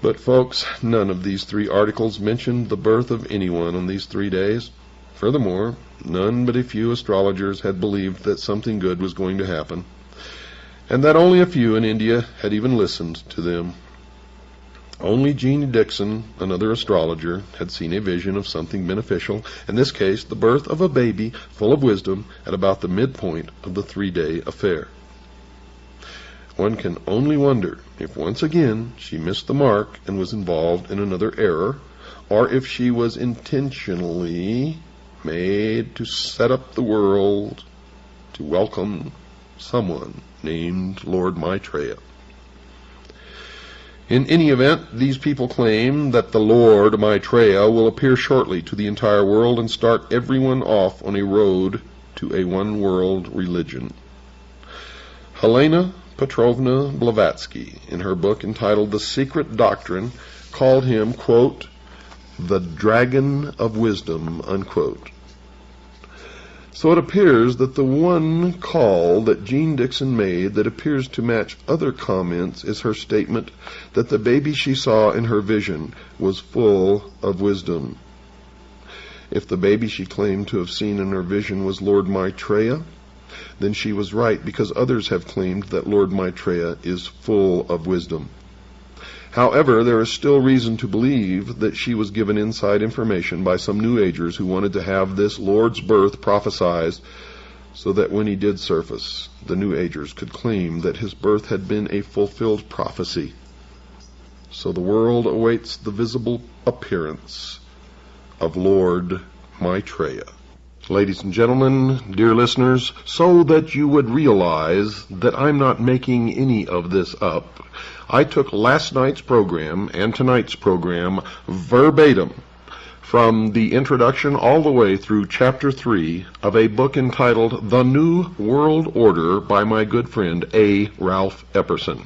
But folks, none of these 3 articles mentioned the birth of anyone on these 3 days. Furthermore, none but a few astrologers had believed that something good was going to happen, and that only a few in India had even listened to them. Only Jean Dixon, another astrologer, had seen a vision of something beneficial, in this case the birth of a baby full of wisdom at about the midpoint of the 3-day affair. One can only wonder if once again she missed the mark and was involved in another error, or if she was intentionally made to set up the world to welcome someone named Lord Maitreya. In any event, these people claim that the Lord Maitreya will appear shortly to the entire world and start everyone off on a road to a one-world religion. Helena Petrovna Blavatsky, in her book entitled The Secret Doctrine, called him, quote, "the Dragon of Wisdom," unquote. So it appears that the one call that Jean Dixon made that appears to match other comments is her statement that the baby she saw in her vision was full of wisdom. If the baby she claimed to have seen in her vision was Lord Maitreya, then she was right, because others have claimed that Lord Maitreya is full of wisdom. However, there is still reason to believe that she was given inside information by some New Agers who wanted to have this Lord's birth prophesied so that when he did surface, the New Agers could claim that his birth had been a fulfilled prophecy. So the world awaits the visible appearance of Lord Maitreya. Ladies and gentlemen, dear listeners, so that you would realize that I'm not making any of this up, I took last night's program and tonight's program verbatim from the introduction all the way through Chapter 3 of a book entitled The New World Order by my good friend A. Ralph Epperson.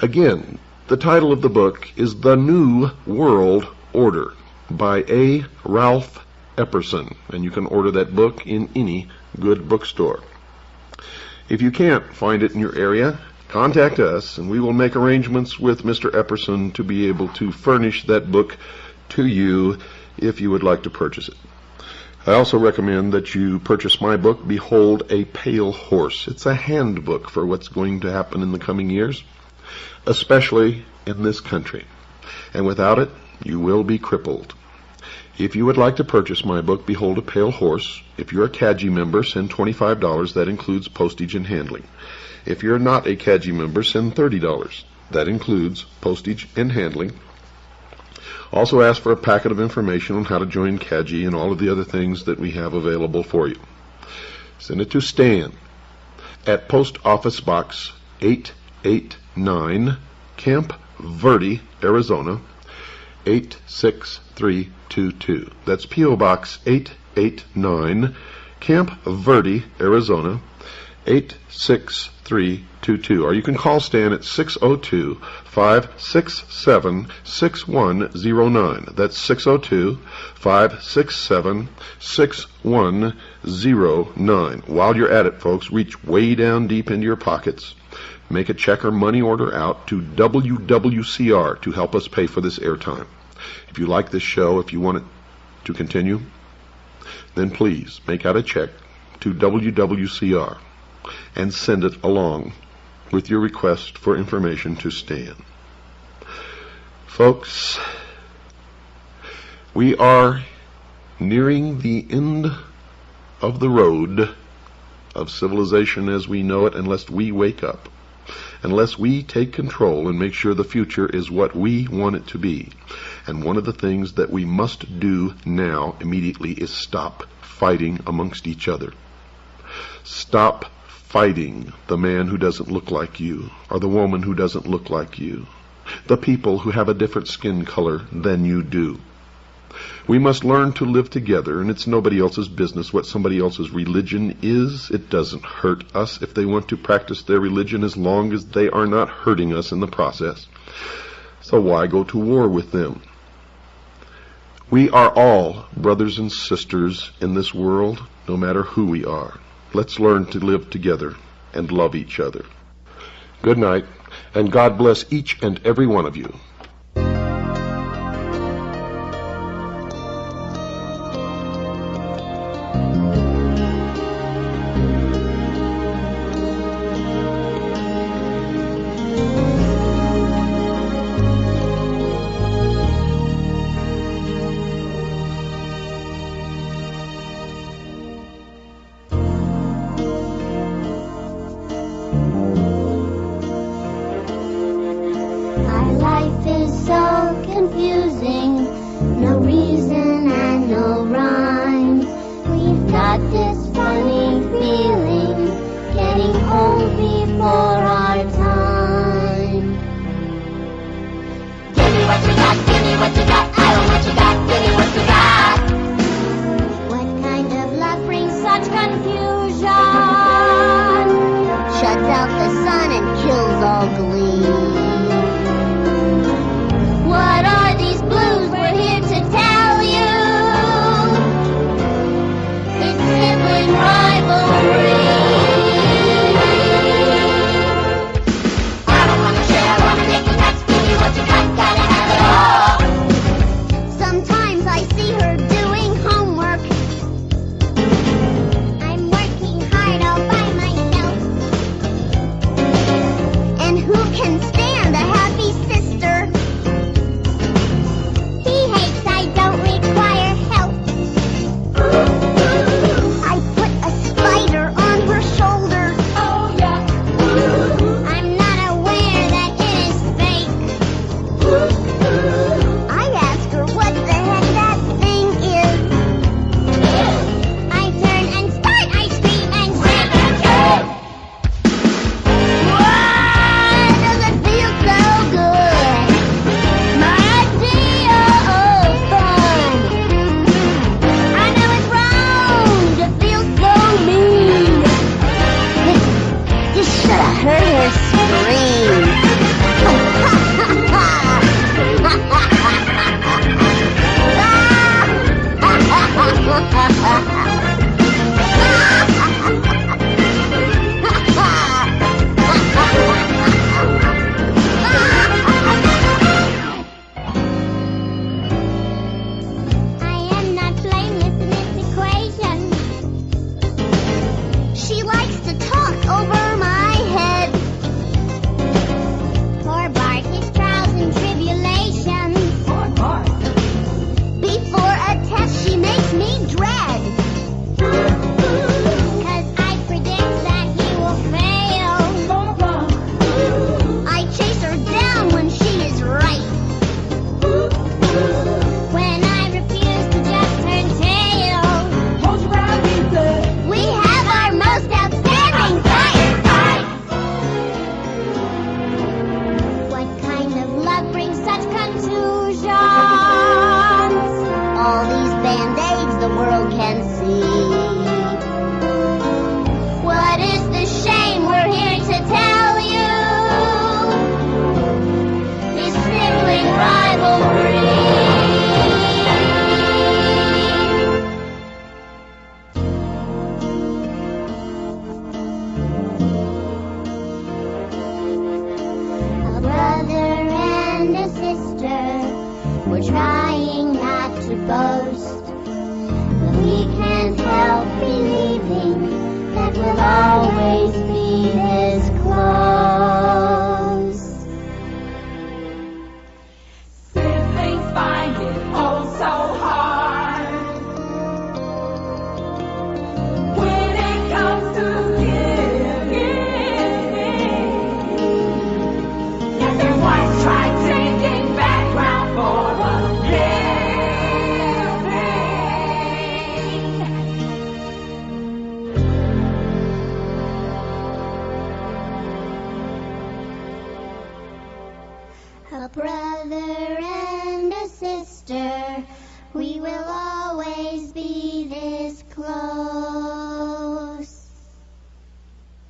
Again, the title of the book is The New World Order by A. Ralph Epperson, and you can order that book in any good bookstore. If you can't find it in your area, contact us and we will make arrangements with Mr. Epperson to be able to furnish that book to you if you would like to purchase it. I also recommend that you purchase my book, Behold a Pale Horse. It's a handbook for what's going to happen in the coming years, especially in this country. And without it, you will be crippled. If you would like to purchase my book, Behold a Pale Horse, if you're a CAGI member, send $25. That includes postage and handling. If you're not a CAGI member, send $30. That includes postage and handling. Also ask for a packet of information on how to join CAGI and all of the other things that we have available for you. Send it to Stan at Post Office Box 889, Camp Verde, Arizona, 86322. That's P.O. Box 889, Camp Verde, Arizona, 86322. Or you can call Stan at 602-567-6109. That's 602-567-6109. While you're at it, folks, reach way down deep into your pockets. Make a check or money order out to WWCR to help us pay for this airtime. If you like this show, if you want it to continue, then please make out a check to WWCR and send it along with your request for information to Stan. Folks, we are nearing the end of the road of civilization as we know it unless we wake up, unless we take control and make sure the future is what we want it to be. And one of the things that we must do now immediately is stop fighting amongst each other. Stop fighting the man who doesn't look like you, or the woman who doesn't look like you, the people who have a different skin color than you do. We must learn to live together, and it's nobody else's business what somebody else's religion is. It doesn't hurt us if they want to practice their religion as long as they are not hurting us in the process. So why go to war with them? We are all brothers and sisters in this world, no matter who we are. Let's learn to live together and love each other. Good night, and God bless each and every one of you. My life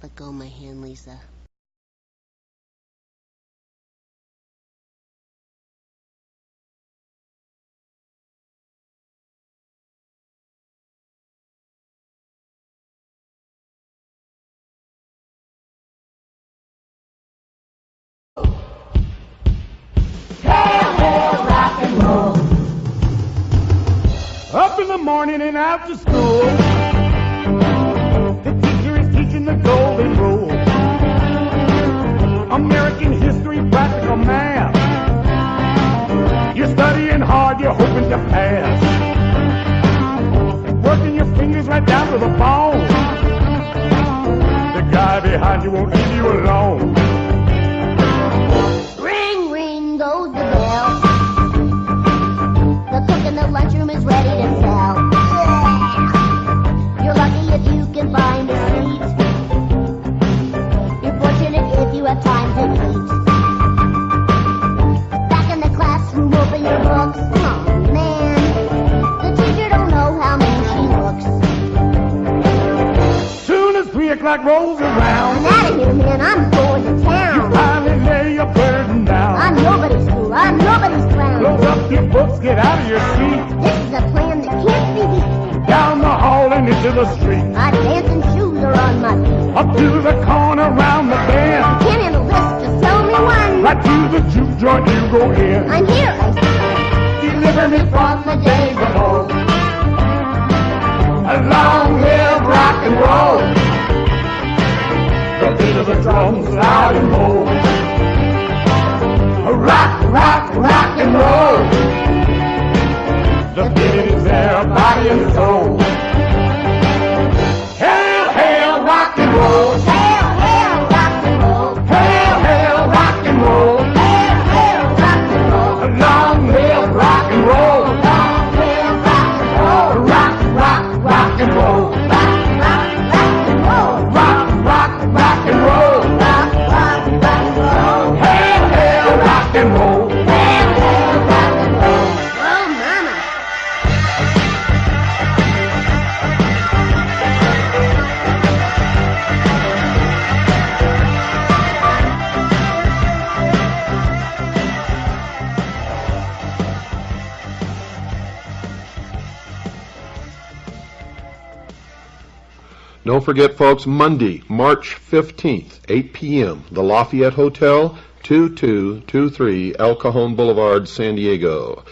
Let go of my hand, Lisa. Hail, hail, rock and roll. Up in the morning and out to school. The teacher is teaching the golden rule. American history, practical math. You're studying hard, you're hoping to pass. Working your fingers right down to the bone. The guy behind you won't leave you alone. Ring, ring goes the bell. The cook in the lunchroom is ready to sell. You're lucky if you can find a seat. You're fortunate if you have time to eat. Back in the classroom, open your books. Oh man, the teacher don't know how mean she looks. Soon as 3 o'clock rolls I'm around, out of here, man. I'm going to town. finally lay your burden down. I'm nobody's fool. I'm nobody's clown. Close up your books, get out of your seat. This is a plan that can't be beat. Down the hall and into the street. My dancing shoes are on my feet. Up to the corner, round the bend. Can't handle this, just tell me when. Right to the juke joint you go in. I'm here, I say. Deliver me from the days of old. A long live rock and roll. The beat of the drums loud and bold. Rock, rock, rock and roll. The beat is there, body and soul. Hail, hail, rock and roll. Hail, hail, rock and roll. Hail, hail, rock and roll. Hail, hail, rock and roll. Long live rock and roll. Long live rock and roll. Rock, rock, rock and roll. Rock, rock, rock and roll. Rock, rock, rock and roll. Rock, rock, rock and roll. Hail, hail, rock and roll. Hail, hail, rock and roll. Oh, mama. Don't forget, folks, Monday, March 15th, 8 p.m., the Lafayette Hotel, 2223 El Cajon Boulevard, San Diego.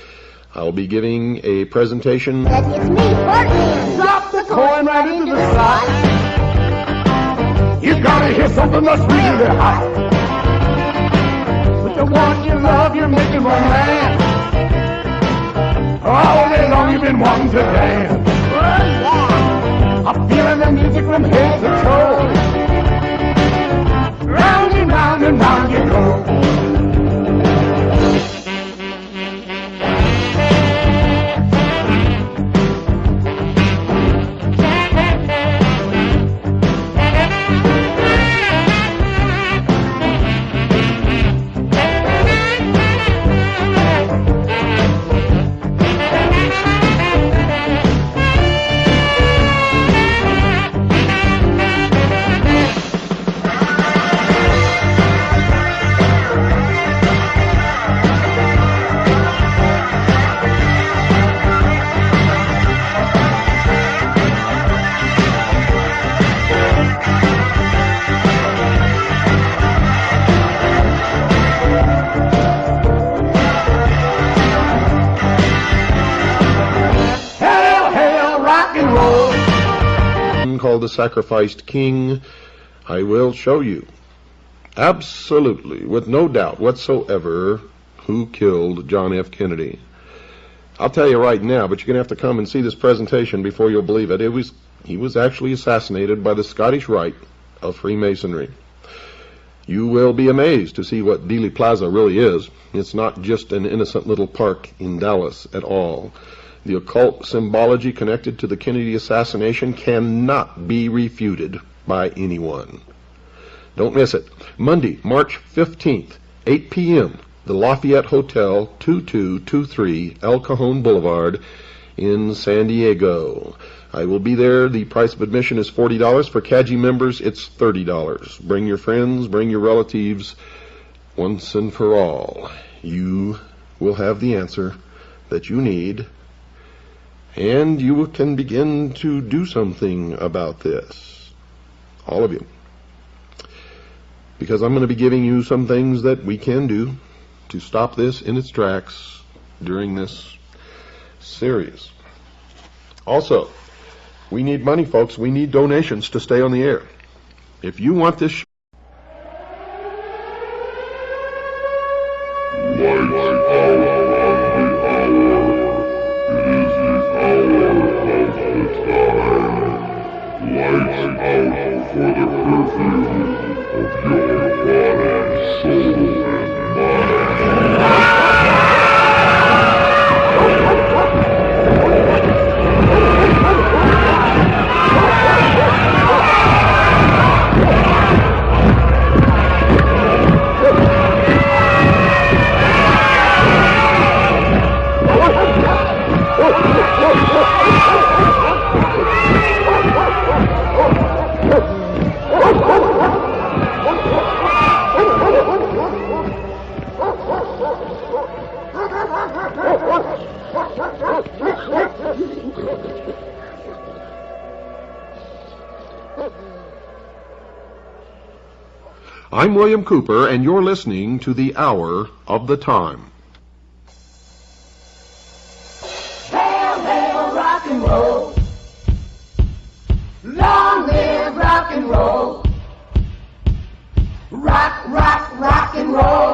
I'll be giving a presentation. That it's me, Portland. Drop the coin right into the slot. You gotta hear something that's really hot. With the one you love, you're making romance. All day long you've been wanting to dance. Oh, yeah. I'm feeling the music from head to toe. Round and round and round you go. Called the Sacrificed King. I will show you, absolutely, with no doubt whatsoever, who killed John F. Kennedy. I'll tell you right now, but you're going to have to come and see this presentation before you'll believe it. He was actually assassinated by the Scottish Rite of Freemasonry. You will be amazed to see what Dealey Plaza really is. It's not just an innocent little park in Dallas at all. The occult symbology connected to the Kennedy assassination cannot be refuted by anyone. Don't miss it. Monday, March 15th, 8 p.m., the Lafayette Hotel, 2223 El Cajon Boulevard. in San Diego. I will be there. The price of admission is $40. For CAGI members, it's $30. Bring your friends, bring your relatives. Once and for all, you will have the answer that you need, and you can begin to do something about this. All of you. Because I'm going to be giving you some things that we can do to stop this in its tracks during this series. Also, we need money, folks. We need donations to stay on the air. If you want this I'm William Cooper, and you're listening to the Hour of the Time. Hail, hail, rock and roll. Long live rock and roll. Rock, rock, rock and roll.